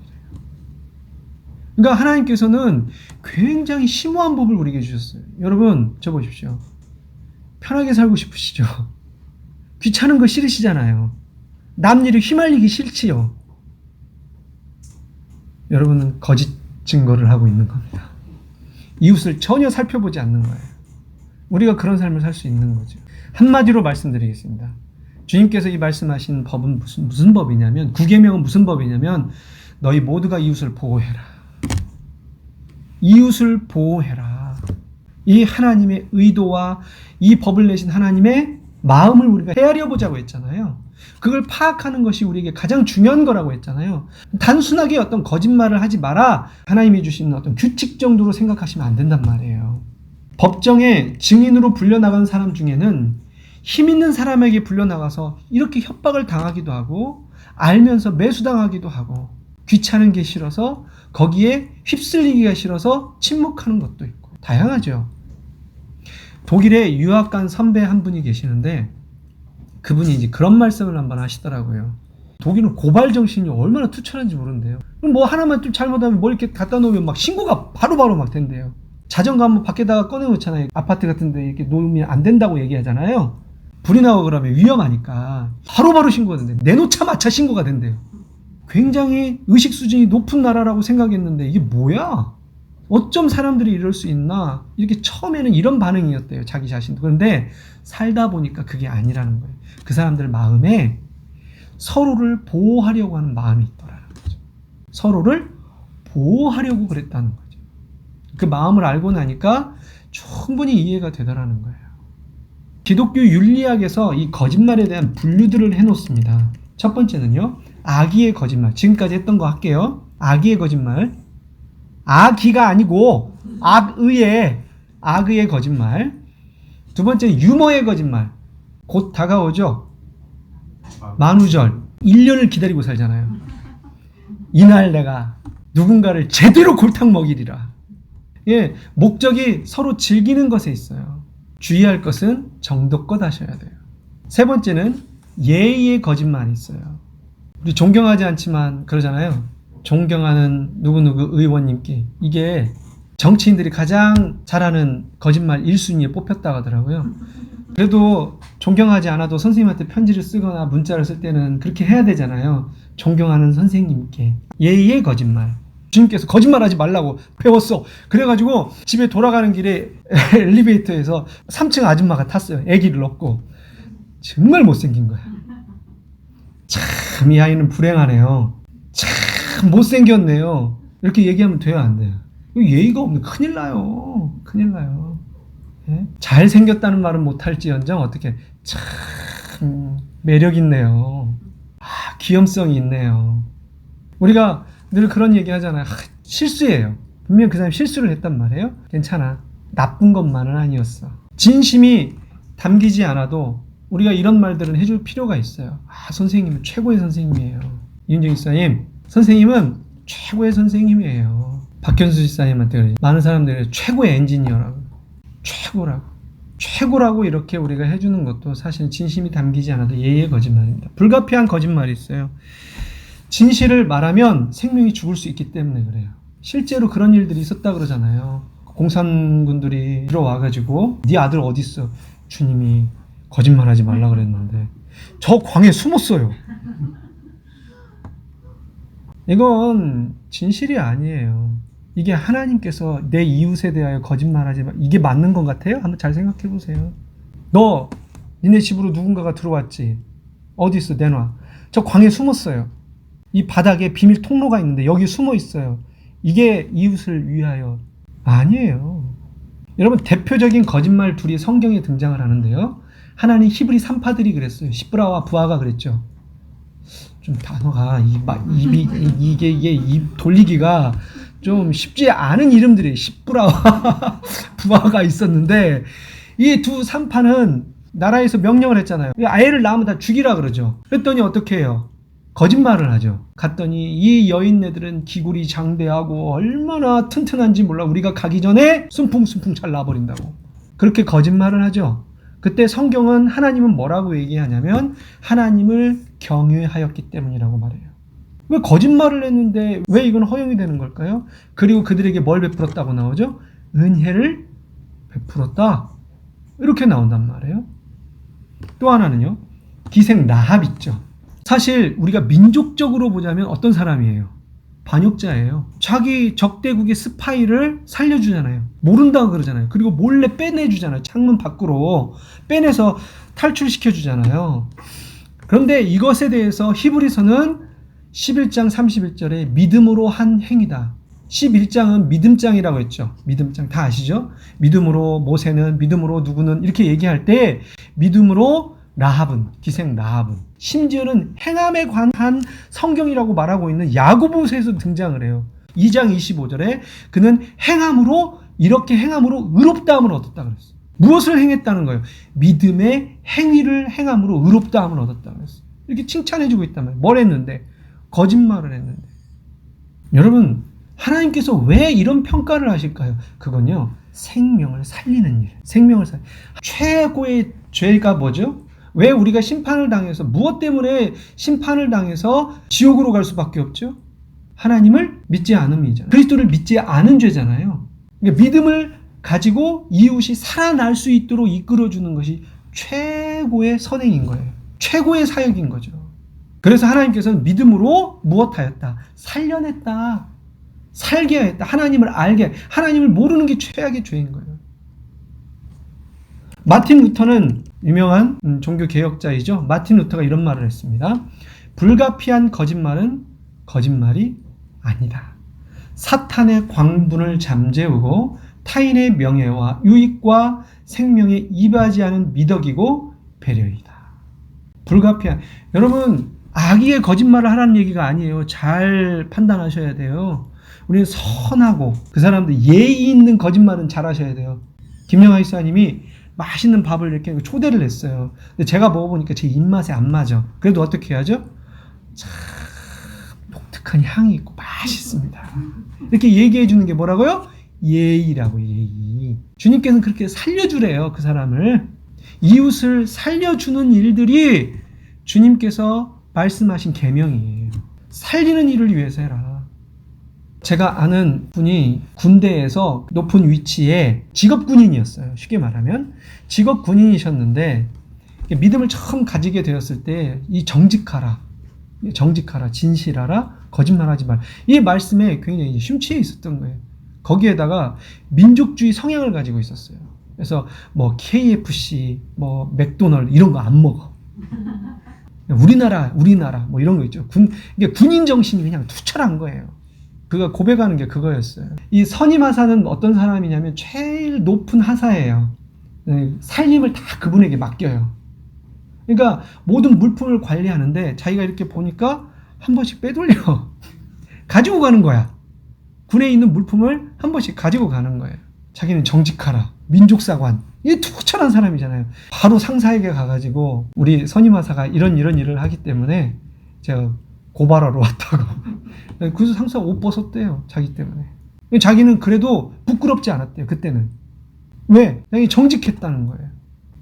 그러니까 하나님께서는 굉장히 심오한 법을 우리에게 주셨어요. 여러분, 저 보십시오. 편하게 살고 싶으시죠? 귀찮은 거 싫으시잖아요. 남 일에 휘말리기 싫지요. 여러분은 거짓 증거를 하고 있는 겁니다. 이웃을 전혀 살펴보지 않는 거예요. 우리가 그런 삶을 살 수 있는 거죠. 한마디로 말씀드리겠습니다. 주님께서 이 말씀하신 법은 무슨 법이냐면, 구계명은 무슨 법이냐면, 너희 모두가 이웃을 보호해라. 이웃을 보호해라. 이 하나님의 의도와 이 법을 내신 하나님의 마음을 우리가 헤아려 보자고 했잖아요. 그걸 파악하는 것이 우리에게 가장 중요한 거라고 했잖아요. 단순하게 어떤 거짓말을 하지 마라, 하나님이 주신 어떤 규칙 정도로 생각하시면 안 된단 말이에요. 법정에 증인으로 불려나간 사람 중에는 힘 있는 사람에게 불려나가서 이렇게 협박을 당하기도 하고, 알면서 매수당하기도 하고, 귀찮은 게 싫어서 거기에 휩쓸리기가 싫어서 침묵하는 것도 있고, 다양하죠. 독일에 유학 간 선배 한 분이 계시는데, 그분이 이제 그런 말씀을 한번 하시더라고요. 독일은 고발 정신이 얼마나 투철한지 모른대요. 뭐 하나만 좀 잘못하면 뭐 이렇게 갖다 놓으면 막 신고가 바로바로 막 된대요. 자전거 한번 밖에다가 꺼내놓잖아요. 아파트 같은데 이렇게 놓으면 안 된다고 얘기하잖아요. 불이 나고 그러면 위험하니까 바로바로 신고가 된대요. 내놓자마자 신고가 된대요. 굉장히 의식 수준이 높은 나라라고 생각했는데 이게 뭐야? 어쩜 사람들이 이럴 수 있나? 이렇게 처음에는 이런 반응이었대요, 자기 자신도. 그런데 살다 보니까 그게 아니라는 거예요. 그 사람들 마음에 서로를 보호하려고 하는 마음이 있더라는 거죠. 서로를 보호하려고 그랬다는 거죠. 그 마음을 알고 나니까 충분히 이해가 되더라는 거예요. 기독교 윤리학에서 이 거짓말에 대한 분류들을 해놓습니다. 첫 번째는요, 악의의 거짓말. 지금까지 했던 거 할게요. 악의의 거짓말. 악의가 아니고 악의의 거짓말. 두 번째는 유머의 거짓말. 곧 다가오죠. 만우절. 1년을 기다리고 살잖아요. 이날 내가 누군가를 제대로 골탕 먹이리라. 예, 목적이 서로 즐기는 것에 있어요. 주의할 것은 정도껏 하셔야 돼요. 세 번째는 예의의 거짓말이 있어요. 우리 존경하지 않지만 그러잖아요. 존경하는 누구누구 의원님께, 이게 정치인들이 가장 잘하는 거짓말 1순위에 뽑혔다고 하더라고요. 그래도 존경하지 않아도 선생님한테 편지를 쓰거나 문자를 쓸 때는 그렇게 해야 되잖아요. 존경하는 선생님께. 예의의 거짓말. 주님께서 거짓말하지 말라고 배웠어. 그래가지고 집에 돌아가는 길에 엘리베이터에서 3층 아줌마가 탔어요. 아기를 넣고. 정말 못생긴 거야. 참, 이 아이는 불행하네요. 참 못생겼네요. 이렇게 얘기하면 돼요, 안 돼요? 예의가 없는, 큰일 나요. 큰일 나요. 예? 잘생겼다는 말은 못할지언정 어떻게 참 매력 있네요. 귀염성이 있네요. 우리가 늘 그런 얘기 하잖아요. 실수예요. 분명 그 사람이 실수를 했단 말이에요. 괜찮아. 나쁜 것만은 아니었어. 진심이 담기지 않아도 우리가 이런 말들은 해줄 필요가 있어요. 선생님은 최고의 선생님이에요. 이윤정 집사님, 선생님은 최고의 선생님이에요. 박현수 집사님한테 많은 사람들이 최고의 엔지니어라고, 최고라고 이렇게 우리가 해주는 것도 사실 진심이 담기지 않아도 예의의 거짓말입니다. 불가피한 거짓말이 있어요. 진실을 말하면 생명이 죽을 수 있기 때문에 그래요. 실제로 그런 일들이 있었다 그러잖아요. 공산군들이 들어와가지고 네 아들 어디 있어? 주님이 거짓말하지 말라 그랬는데 저 광에 숨었어요. 이건 진실이 아니에요. 이게 하나님께서 내 이웃에 대하여 거짓말하지 마. 이게 맞는 것 같아요? 한번 잘 생각해 보세요. 너 니네 집으로 누군가가 들어왔지. 어디 있어? 내놔. 저 광에 숨었어요. 이 바닥에 비밀 통로가 있는데 여기 숨어 있어요. 이게 이웃을 위하여. 아니에요. 여러분, 대표적인 거짓말 둘이 성경에 등장을 하는데요. 하나는 히브리 산파들이 그랬어요. 시브라와 부하가 그랬죠. 좀 단어가 이게 입 돌리기가 좀 쉽지 않은 이름들이 시브라와 부하가 있었는데, 이 두 산파는 나라에서 명령을 했잖아요. 아이를 낳으면 다 죽이라 그러죠. 그랬더니 어떻게 해요? 거짓말을 하죠. 갔더니 이 여인네들은 기골이 장대하고 얼마나 튼튼한지 몰라. 우리가 가기 전에 순풍순풍 잘 나버린다고. 그렇게 거짓말을 하죠. 그때 성경은 하나님은 뭐라고 얘기하냐면 하나님을 경외하였기 때문이라고 말해요. 왜 거짓말을 했는데 왜 이건 허용이 되는 걸까요? 그리고 그들에게 뭘 베풀었다고 나오죠? 은혜를 베풀었다. 이렇게 나온단 말이에요. 또 하나는요. 기생 라합 있죠. 사실 우리가 민족적으로 보자면 어떤 사람이에요? 반역자예요. 자기 적대국의 스파이를 살려주잖아요. 모른다고 그러잖아요. 그리고 몰래 빼내주잖아요. 창문 밖으로 빼내서 탈출시켜주잖아요. 그런데 이것에 대해서 히브리서는 11장 31절에 믿음으로 한 행위다. 11장은 믿음장이라고 했죠. 믿음장 다 아시죠? 믿음으로 모세는, 믿음으로 누구는, 이렇게 얘기할 때 믿음으로 라합은, 기생 라합은, 심지어는 행함에 관한 성경이라고 말하고 있는 야고보서에서 등장을 해요. 2장 25절에 그는 행함으로, 이렇게 행함으로 의롭다함을 얻었다 그랬어요. 무엇을 행했다는 거예요? 믿음의 행위를 행함으로 의롭다함을 얻었다 그랬어요. 이렇게 칭찬해주고 있단 말이에요. 뭘 했는데? 거짓말을 했는데. 여러분, 하나님께서 왜 이런 평가를 하실까요? 그건요, 생명을 살리는 일. 생명을 최고의 죄가 뭐죠? 왜 우리가 심판을 당해서, 무엇 때문에 심판을 당해서 지옥으로 갈 수밖에 없죠? 하나님을 믿지 않음이잖아요. 그리스도를 믿지 않은 죄잖아요. 그러니까 믿음을 가지고 이웃이 살아날 수 있도록 이끌어주는 것이 최고의 선행인 거예요. 최고의 사역인 거죠. 그래서 하나님께서는 믿음으로 무엇하였다? 살려냈다. 살게 했다. 하나님을 알게, 하나님을 모르는 게 최악의 죄인 거예요. 마틴 루터는 유명한 종교 개혁자이죠. 마틴 루터가 이런 말을 했습니다. 불가피한 거짓말은 거짓말이 아니다. 사탄의 광분을 잠재우고 타인의 명예와 유익과 생명에 이바지하는 미덕이고 배려이다. 불가피한. 여러분, 악의의 거짓말을 하라는 얘기가 아니에요. 잘 판단하셔야 돼요. 우리는 선하고 그 사람들 예의 있는 거짓말은 잘 하셔야 돼요. 김영하 이사님이 맛있는 밥을 이렇게 초대를 했어요. 근데 제가 먹어보니까 제 입맛에 안 맞아. 그래도 어떻게 해야죠? 참 독특한 향이 있고 맛있습니다. 이렇게 얘기해 주는 게 뭐라고요? 예의라고, 예의. 주님께서는 그렇게 살려주래요, 그 사람을. 이웃을 살려주는 일들이 주님께서 말씀하신 계명이에요. 살리는 일을 위해서 해라. 제가 아는 분이 군대에서 높은 위치에 직업군인이었어요. 쉽게 말하면 직업군인이셨는데 믿음을 처음 가지게 되었을 때 이 정직하라, 진실하라, 거짓말하지 마라. 이 말씀에 굉장히 심취해 있었던 거예요. 거기에다가 민족주의 성향을 가지고 있었어요. 그래서 뭐 KFC, 뭐 맥도널드 이런 거 안 먹어. 우리나라 뭐 이런 거 있죠. 이게 군인 정신이 그냥 투철한 거예요. 그가 고백하는 게 그거였어요. 이 선임하사는 어떤 사람이냐면 제일 높은 하사예요. 살림을 다 그분에게 맡겨요. 그러니까 모든 물품을 관리하는데 자기가 이렇게 보니까 한 번씩 빼돌려. 가지고 가는 거야. 군에 있는 물품을 한 번씩 가지고 가는 거예요. 자기는 정직하라, 민족사관. 이게 투철한 사람이잖아요. 바로 상사에게 가가지고 우리 선임하사가 이런 일을 하기 때문에 제가 고발하러 왔다고. 그래서 상사가 옷 벗었대요. 자기 때문에. 자기는 그래도 부끄럽지 않았대요. 그때는. 왜? 자기 정직했다는 거예요.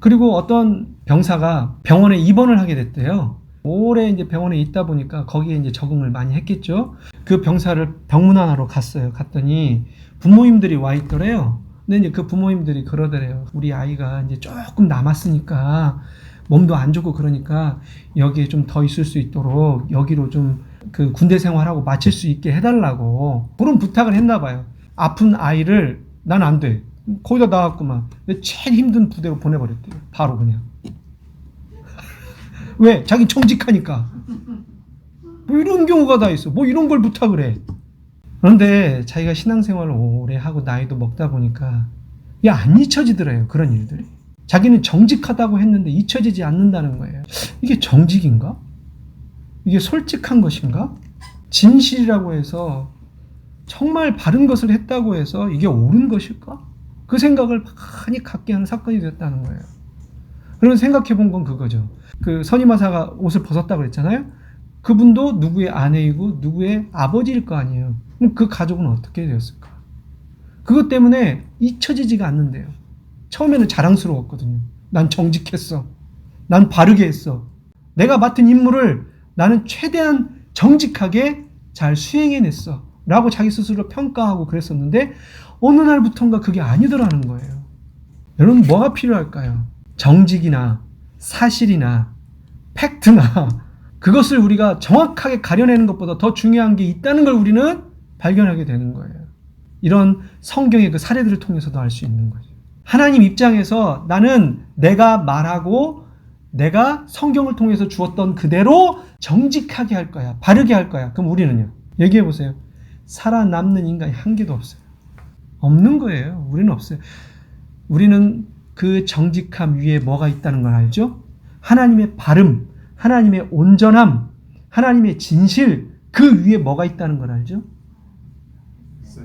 그리고 어떤 병사가 병원에 입원을 하게 됐대요. 오래 이제 병원에 있다 보니까 거기에 이제 적응을 많이 했겠죠. 그 병사를 병문안하러 갔어요. 갔더니 부모님들이 와 있더래요. 근데 이제 그 부모님들이 그러더래요. 우리 아이가 이제 조금 남았으니까 몸도 안 좋고 그러니까 여기에 좀 더 있을 수 있도록 여기로 좀 그 군대 생활하고 마칠 수 있게 해달라고 그런 부탁을 했나 봐요. 아픈 아이를 난 안 돼. 거기다 나왔구만. 제일 힘든 부대로 보내버렸대요. 바로 그냥. 왜? 자기 정직하니까. 뭐 이런 경우가 다 있어. 뭐 이런 걸 부탁을 해. 그런데 자기가 신앙생활을 오래 하고 나이도 먹다 보니까 이게 안 잊혀지더래요. 그런 일들이. 자기는 정직하다고 했는데 잊혀지지 않는다는 거예요. 이게 정직인가? 이게 솔직한 것인가? 진실이라고 해서 정말 바른 것을 했다고 해서 이게 옳은 것일까? 그 생각을 많이 갖게 하는 사건이 됐다는 거예요. 그러면 생각해 본 건 그거죠. 그 선임하사가 옷을 벗었다고 그랬잖아요. 그분도 누구의 아내이고 누구의 아버지일 거 아니에요. 그럼 그 가족은 어떻게 되었을까? 그것 때문에 잊혀지지가 않는데요. 처음에는 자랑스러웠거든요. 난 정직했어. 난 바르게 했어. 내가 맡은 임무를 나는 최대한 정직하게 잘 수행해냈어. 라고 자기 스스로 평가하고 그랬었는데 어느 날부턴가 그게 아니더라는 거예요. 여러분 뭐가 필요할까요? 정직이나 사실이나 팩트나 그것을 우리가 정확하게 가려내는 것보다 더 중요한 게 있다는 걸 우리는 발견하게 되는 거예요. 이런 성경의 그 사례들을 통해서도 알 수 있는 거죠. 하나님 입장에서 나는 내가 말하고 내가 성경을 통해서 주었던 그대로 정직하게 할 거야. 바르게 할 거야. 그럼 우리는요? 얘기해 보세요. 살아남는 인간이 한 개도 없어요. 없는 거예요. 우리는 없어요. 우리는 그 정직함 위에 뭐가 있다는 걸 알죠? 하나님의 바름, 하나님의 온전함, 하나님의 진실, 그 위에 뭐가 있다는 걸 알죠?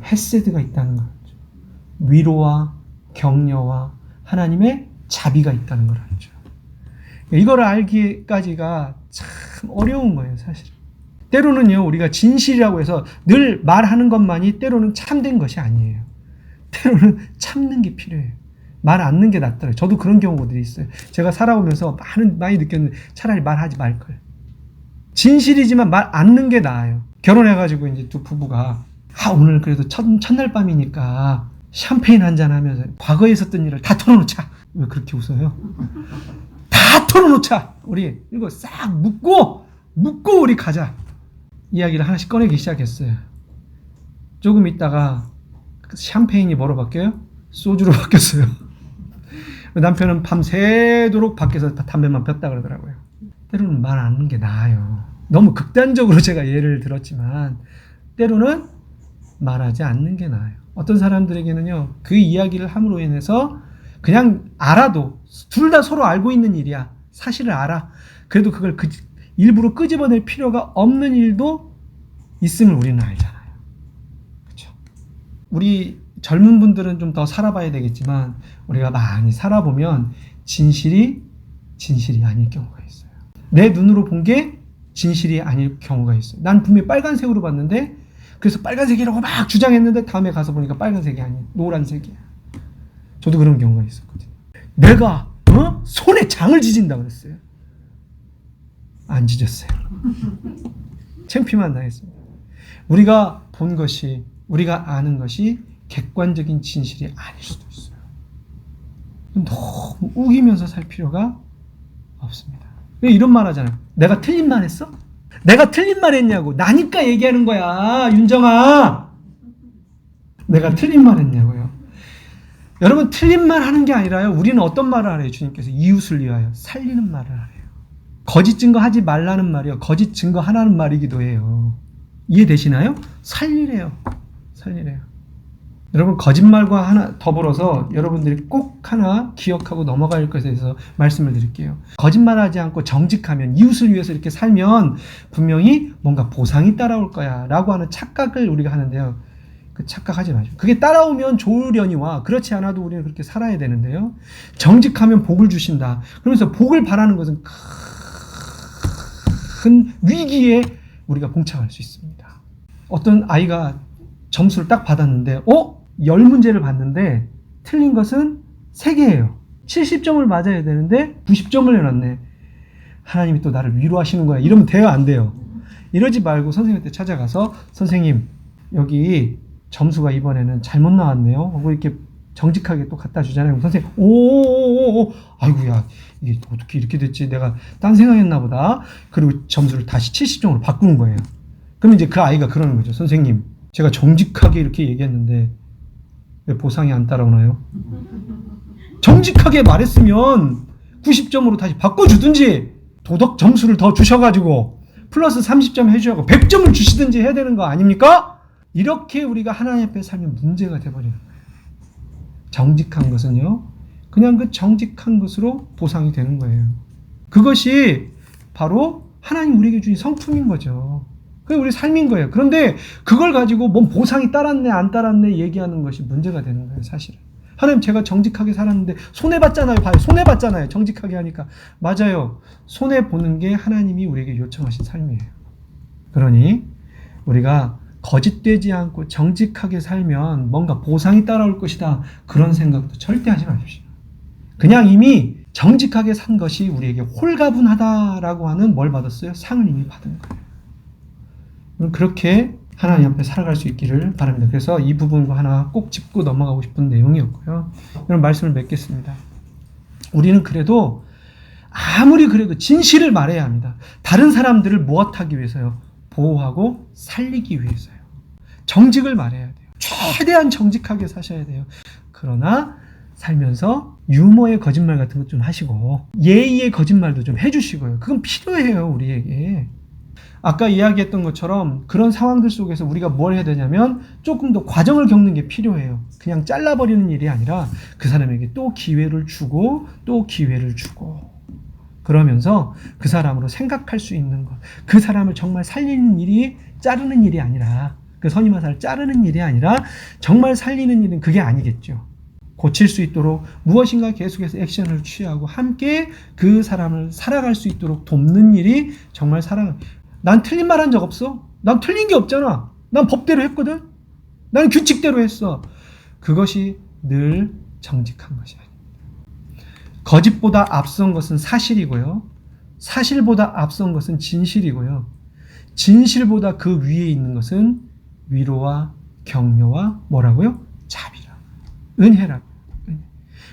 헤세드가 있다는 걸 알죠. 위로와 격려와 하나님의 자비가 있다는 걸 알죠. 이걸 알기까지가 참 어려운 거예요, 사실. 때로는요, 우리가 진실이라고 해서 늘 말하는 것만이 때로는 참된 것이 아니에요. 때로는 참는 게 필요해요. 말 않는 게 낫더라고요. 저도 그런 경우들이 있어요. 제가 살아오면서 많이 느꼈는데 차라리 말하지 말걸. 진실이지만 말 않는 게 나아요. 결혼해가지고 이제 두 부부가 오늘 그래도 첫날 밤이니까 샴페인 한잔 하면서 과거에 있었던 일을 다 털어놓자. 왜 그렇게 웃어요? 다 털어놓자. 우리 이거 싹 묻고 우리 가자. 이야기를 하나씩 꺼내기 시작했어요. 조금 있다가 샴페인이 뭐로 바뀌어요? 소주로 바뀌었어요. 남편은 밤새도록 밖에서 담배만 폈다 그러더라고요. 때로는 말 안 하는 게 나아요. 너무 극단적으로 제가 예를 들었지만 때로는 말하지 않는 게 나아요. 어떤 사람들에게는요, 그 이야기를 함으로 인해서 그냥 알아도 둘 다 서로 알고 있는 일이야. 사실을 알아. 그래도 그걸 일부러 끄집어낼 필요가 없는 일도 있음을 우리는 알잖아요. 그렇죠? 우리 젊은 분들은 좀 더 살아봐야 되겠지만 우리가 많이 살아보면 진실이 아닐 경우가 있어요. 내 눈으로 본 게 진실이 아닐 경우가 있어요. 난 분명히 빨간색으로 봤는데 그래서 빨간색이라고 막 주장했는데 다음에 가서 보니까 빨간색이 아니야. 노란색이야. 저도 그런 경우가 있었거든요. 내가 손에 장을 지진다 그랬어요. 안 지졌어요. 창피만 당했습니다. 우리가 본 것이, 우리가 아는 것이 객관적인 진실이 아닐 수도 있어요. 너무 우기면서 살 필요가 없습니다. 이런 말 하잖아요. 내가 틀린 말 했어? 내가 틀린 말 했냐고. 나니까 얘기하는 거야, 윤정아. 내가 틀린 말 했냐고요. 여러분, 틀린 말 하는 게 아니라요. 우리는 어떤 말을 하래요? 주님께서 이웃을 위하여 살리는 말을 하래요. 거짓 증거 하지 말라는 말이요. 거짓 증거 하라는 말이기도 해요. 이해되시나요? 살리래요. 여러분, 거짓말과 하나 더불어서 여러분들이 꼭 하나 기억하고 넘어갈 것에 대해서 말씀을 드릴게요. 거짓말하지 않고 정직하면, 이웃을 위해서 이렇게 살면 분명히 뭔가 보상이 따라올 거야 라고 하는 착각을 우리가 하는데요. 그 착각하지 마시고, 그게 따라오면 좋으려니와 그렇지 않아도 우리는 그렇게 살아야 되는데요. 정직하면 복을 주신다. 그러면서 복을 바라는 것은 큰 위기에 우리가 봉착할 수 있습니다. 어떤 아이가 점수를 딱 받았는데 10문제를 봤는데 틀린 것은 3개예요. 70점을 맞아야 되는데 90점을 해놨네. 하나님이 또 나를 위로하시는 거야. 이러면 돼요, 안 돼요? 이러지 말고 선생님한테 찾아가서 선생님, 여기 점수가 이번에는 잘못 나왔네요 하고 이렇게 정직하게 또 갖다 주잖아요. 선생님, 아이고야, 이게 어떻게 이렇게 됐지? 내가 딴 생각했나 보다. 그리고 점수를 다시 70점으로 바꾸는 거예요. 그럼 이제 그 아이가 그러는 거죠. 선생님, 제가 정직하게 이렇게 얘기했는데 왜 보상이 안 따라오나요? 정직하게 말했으면 90점으로 다시 바꿔주든지 도덕 점수를 더 주셔가지고 플러스 30점 해주고 100점을 주시든지 해야 되는 거 아닙니까? 이렇게 우리가 하나님 앞에 살면 문제가 돼버리는 거예요. 정직한 것은요, 그냥 그 정직한 것으로 보상이 되는 거예요. 그것이 바로 하나님 우리에게 주신 성품인 거죠. 그게 우리 삶인 거예요. 그런데 그걸 가지고 뭔 보상이 따랐네 안 따랐네 얘기하는 것이 문제가 되는 거예요. 사실은. 하나님, 제가 정직하게 살았는데 손해봤잖아요. 봐요. 손해봤잖아요. 정직하게 하니까. 맞아요. 손해보는 게 하나님이 우리에게 요청하신 삶이에요. 그러니 우리가 거짓되지 않고 정직하게 살면 뭔가 보상이 따라올 것이다, 그런 생각도 절대 하지 마십시오. 그냥 이미 정직하게 산 것이 우리에게 홀가분하다라고 하는 뭘 받았어요? 상을 이미 받은 거예요. 그렇게 하나님 앞에 살아갈 수 있기를 바랍니다. 그래서 이 부분 하나 꼭 짚고 넘어가고 싶은 내용이었고요. 이런 말씀을 맺겠습니다. 우리는 그래도 아무리 그래도 진실을 말해야 합니다. 다른 사람들을 무엇하기 위해서요? 보호하고 살리기 위해서요. 정직을 말해야 돼요. 최대한 정직하게 사셔야 돼요. 그러나 살면서 유머의 거짓말 같은 것 좀 하시고 예의의 거짓말도 좀 해주시고요. 그건 필요해요, 우리에게. 아까 이야기했던 것처럼 그런 상황들 속에서 우리가 뭘 해야 되냐면 조금 더 과정을 겪는 게 필요해요. 그냥 잘라버리는 일이 아니라 그 사람에게 또 기회를 주고 또 기회를 주고, 그러면서 그 사람으로 생각할 수 있는 것, 그 사람을 정말 살리는 일이 자르는 일이 아니라, 그 선임화사를 자르는 일이 아니라 정말 살리는 일은 그게 아니겠죠. 고칠 수 있도록 무엇인가 계속해서 액션을 취하고 함께 그 사람을 살아갈 수 있도록 돕는 일이 정말 난 틀린 말 한 적 없어. 난 틀린 게 없잖아. 난 법대로 했거든. 난 규칙대로 했어. 그것이 늘 정직한 것이 아닙니다. 거짓보다 앞선 것은 사실이고요. 사실보다 앞선 것은 진실이고요. 진실보다 그 위에 있는 것은 위로와 격려와 뭐라고요? 자비라. 은혜라고. 은혜.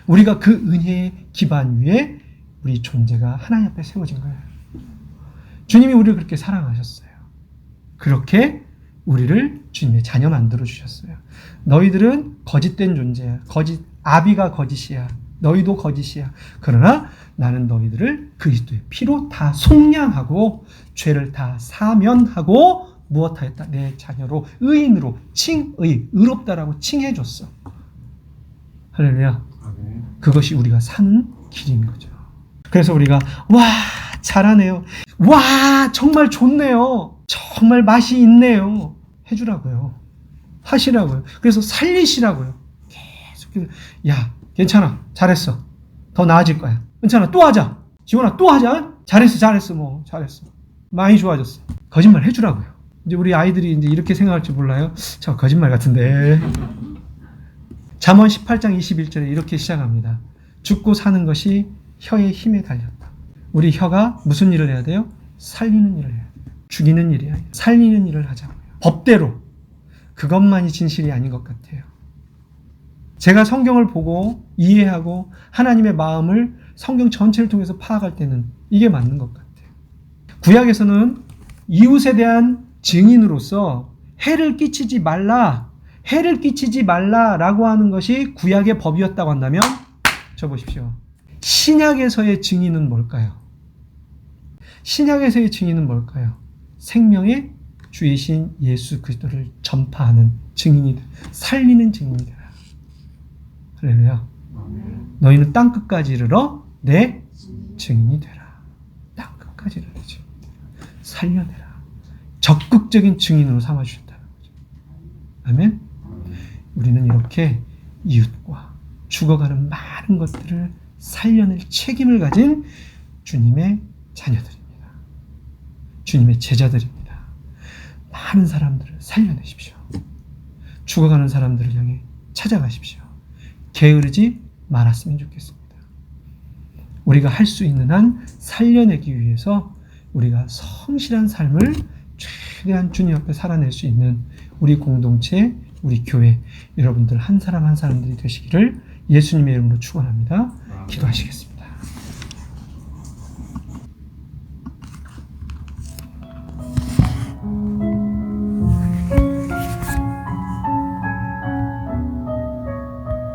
우리가 그 은혜의 기반 위에 우리 존재가 하나님 앞에 세워진 거예요. 주님이 우리를 그렇게 사랑하셨어요. 그렇게 우리를 주님의 자녀 만들어 주셨어요. 너희들은 거짓된 존재야. 아비가 거짓이야. 너희도 거짓이야. 그러나 나는 너희들을 그리스도의 피로 다 속량하고 죄를 다 사면하고 무엇하였다? 내 자녀로, 의인으로, 의롭다라고 칭해줬어. 할렐루야. 그것이 우리가 사는 길인 거죠. 그래서 우리가 와, 잘하네요. 와, 정말 좋네요. 정말 맛이 있네요. 해주라고요. 하시라고요. 그래서 살리시라고요. 계속, 야, 괜찮아. 잘했어. 더 나아질 거야. 괜찮아. 또 하자. 지원아, 또 하자. 잘했어. 뭐, 잘했어. 많이 좋아졌어. 거짓말 해주라고요. 이제 우리 아이들이 이제 이렇게 생각할지 몰라요. 저 거짓말 같은데. 잠언 18장 21절에 이렇게 시작합니다. 죽고 사는 것이 혀의 힘에 달렸다. 우리 혀가 무슨 일을 해야 돼요? 살리는 일을 해야 돼요. 죽이는 일이 아니라 살리는 일을 하자고요. 법대로. 그것만이 진실이 아닌 것 같아요. 제가 성경을 보고 이해하고 하나님의 마음을 성경 전체를 통해서 파악할 때는 이게 맞는 것 같아요. 구약에서는 이웃에 대한 증인으로서 해를 끼치지 말라라고 하는 것이 구약의 법이었다고 한다면, 저 보십시오. 신약에서의 증인은 뭘까요? 신약에서의 증인은 뭘까요? 생명의 주이신 예수 그리스도를 전파하는 증인이 돼. 살리는 증인이 되라. 할렐루야. 너희는 땅끝까지 이르러 내 증인이 되라. 땅끝까지 이르러 내 증인이 되라. 살려내라. 적극적인 증인으로 삼아주셨다는 거죠. 아멘. 우리는 이렇게 이웃과 죽어가는 많은 것들을 살려낼 책임을 가진 주님의 자녀들입니다. 주님의 제자들입니다. 많은 사람들을 살려내십시오. 죽어가는 사람들을 향해 찾아가십시오. 게으르지 말았으면 좋겠습니다. 우리가 할 수 있는 한 살려내기 위해서 우리가 성실한 삶을 최대한 주님 앞에 살아낼 수 있는 우리 공동체, 우리 교회, 여러분들 한 사람 한 사람들이 되시기를 예수님의 이름으로 축원합니다. 기도하시겠습니다.